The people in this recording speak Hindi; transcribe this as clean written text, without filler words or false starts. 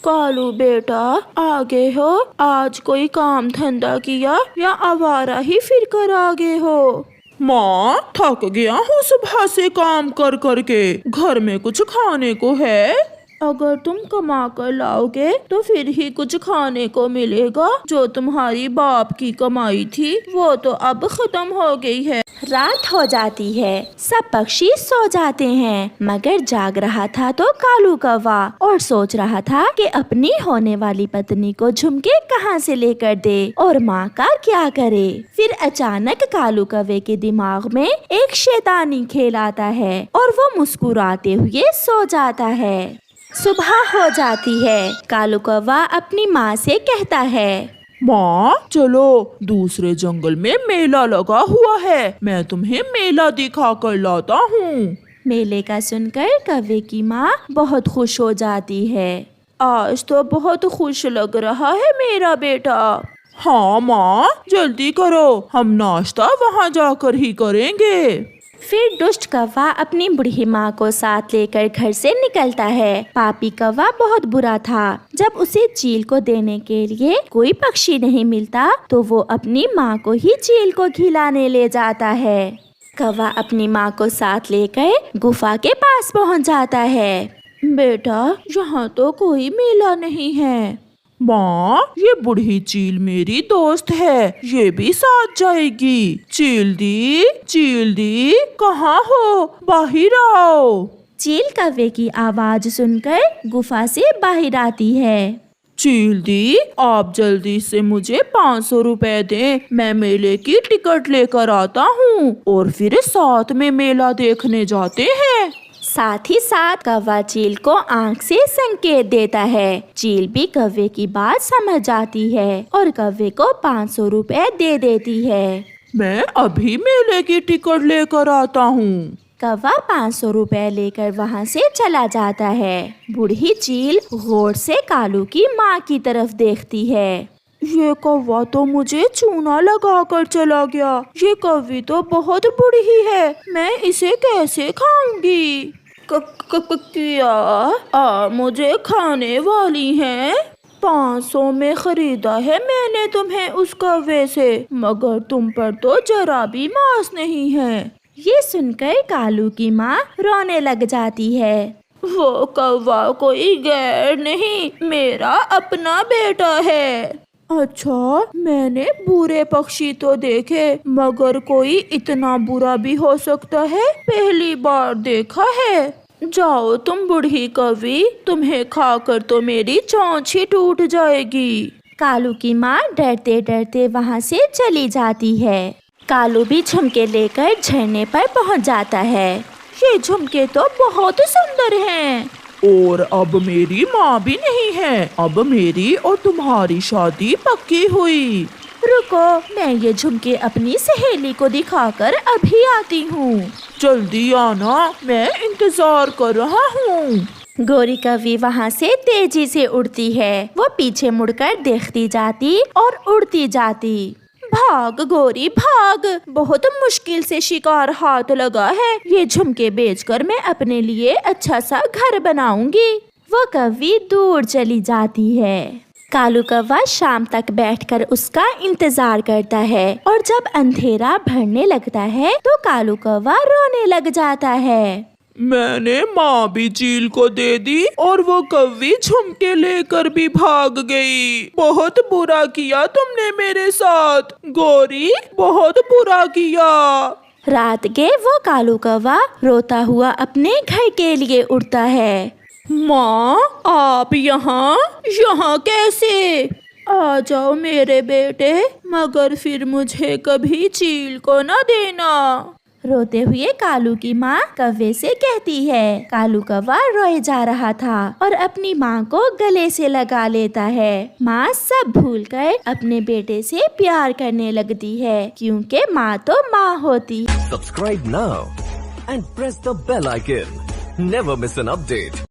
कालू बेटा, आगे हो? आज कोई काम धंधा किया या आवारा ही फिर कर आगे हो? माँ, थक गया हूँ सुबह से काम कर करके। घर में कुछ खाने को है? अगर तुम कमा कर लाओगे तो फिर ही कुछ खाने को मिलेगा। जो तुम्हारी बाप की कमाई थी वो तो अब खत्म हो गई है। रात हो जाती है, सब पक्षी सो जाते हैं, मगर जाग रहा था तो कालू कौवा और सोच रहा था कि अपनी होने वाली पत्नी को झुमके कहाँ से लेकर दे और माँ का क्या करे। फिर अचानक कालू कौवे के दिमाग में एक शैतानी खेल आता है और वो मुस्कुराते हुए सो जाता है। सुबह हो जाती है, कालू कौवा अपनी माँ से कहता है, माँ, चलो दूसरे जंगल में मेला लगा हुआ है, मैं तुम्हें मेला दिखा कर लाता हूँ। मेले का सुनकर कौवे की माँ बहुत खुश हो जाती है। आज तो बहुत खुश लग रहा है मेरा बेटा। हाँ माँ, जल्दी करो, हम नाश्ता वहाँ जाकर ही करेंगे। फिर दुष्ट कौवा अपनी बूढ़ी माँ को साथ लेकर घर से निकलता है। पापी कौवा बहुत बुरा था। जब उसे चील को देने के लिए कोई पक्षी नहीं मिलता तो वो अपनी माँ को ही चील को खिलाने ले जाता है। कौवा अपनी माँ को साथ लेकर गुफा के पास पहुँच जाता है। बेटा, यहाँ तो कोई मेला नहीं है। माँ, ये बूढ़ी चील मेरी दोस्त है, ये भी साथ जाएगी। चील दी, कहाँ हो? बाहर आओ। चील कौवे की आवाज सुनकर गुफा से बाहर आती है। चील दी, आप जल्दी से मुझे 500 रुपए दें, मैं मेले की टिकट लेकर आता हूँ और फिर साथ में मेला देखने जाते हैं। साथ ही साथ कौवा चील को आंख से संकेत देता है। चील भी कौवे की बात समझ जाती है और कौवे को 500 रुपए दे देती है। मैं अभी मेले की टिकट लेकर आता हूँ। कौवा 500 रुपए लेकर वहाँ से चला जाता है। बूढ़ी चील गौर से कालू की माँ की तरफ देखती है। ये कौवा तो मुझे चूना लगा कर चला गया। ये कौवी तो बहुत बूढ़ी है, मैं इसे कैसे खाऊंगी? क्या मुझे खाने वाली हैं? 500 में खरीदा है मैंने तुम्हें उस कौवे से, मगर तुम पर तो जरा भी मांस नहीं है। ये सुनकर कालू की माँ रोने लग जाती है। वो कौवा कोई गैर नहीं, मेरा अपना बेटा है। अच्छा, मैंने बुरे पक्षी तो देखे, मगर कोई इतना बुरा भी हो सकता है, पहली बार देखा है। जाओ तुम बूढ़ी कौवी, तुम्हें खाकर तो मेरी चोंच ही टूट जाएगी। कालू की माँ डरते डरते वहाँ से चली जाती है। कालू भी झुमके लेकर झरने पर पहुँच जाता है। ये झुमके तो बहुत सुंदर हैं। और अब मेरी माँ भी नहीं है, अब मेरी और तुम्हारी शादी पक्की हुई। रुको, मैं ये झुमके अपनी सहेली को दिखाकर अभी आती हूँ। जल्दी आना, मैं इंतजार कर रहा हूँ। गोरी कौवी वहाँ से तेजी से उड़ती है। वो पीछे मुड़कर देखती जाती और उड़ती जाती। भाग गोरी भाग, बहुत मुश्किल से शिकार हाथ लगा है। ये झुमके बेचकर मैं अपने लिए अच्छा सा घर बनाऊंगी। वो कौवी दूर चली जाती है। कालू कौवा शाम तक बैठकर उसका इंतजार करता है और जब अंधेरा भरने लगता है तो कालू कौवा रोने लग जाता है। मैंने माँ भी चील को दे दी और वो कौवी झुमके लेकर भी भाग गई। बहुत बुरा किया तुमने मेरे साथ गौरी, बहुत बुरा किया। रात के वो कालू कौवा रोता हुआ अपने घर के लिए उड़ता है। माँ, आप यहाँ कैसे? आ जाओ मेरे बेटे, मगर फिर मुझे कभी चील को न देना। रोते हुए कालू की माँ कौवे से कहती है। कालू कौवा रोए जा रहा था और अपनी माँ को गले से लगा लेता है। माँ सब भूलकर अपने बेटे से प्यार करने लगती है, क्योंकि माँ तो माँ होती। Subscribe now and press the bell icon. Never miss an update.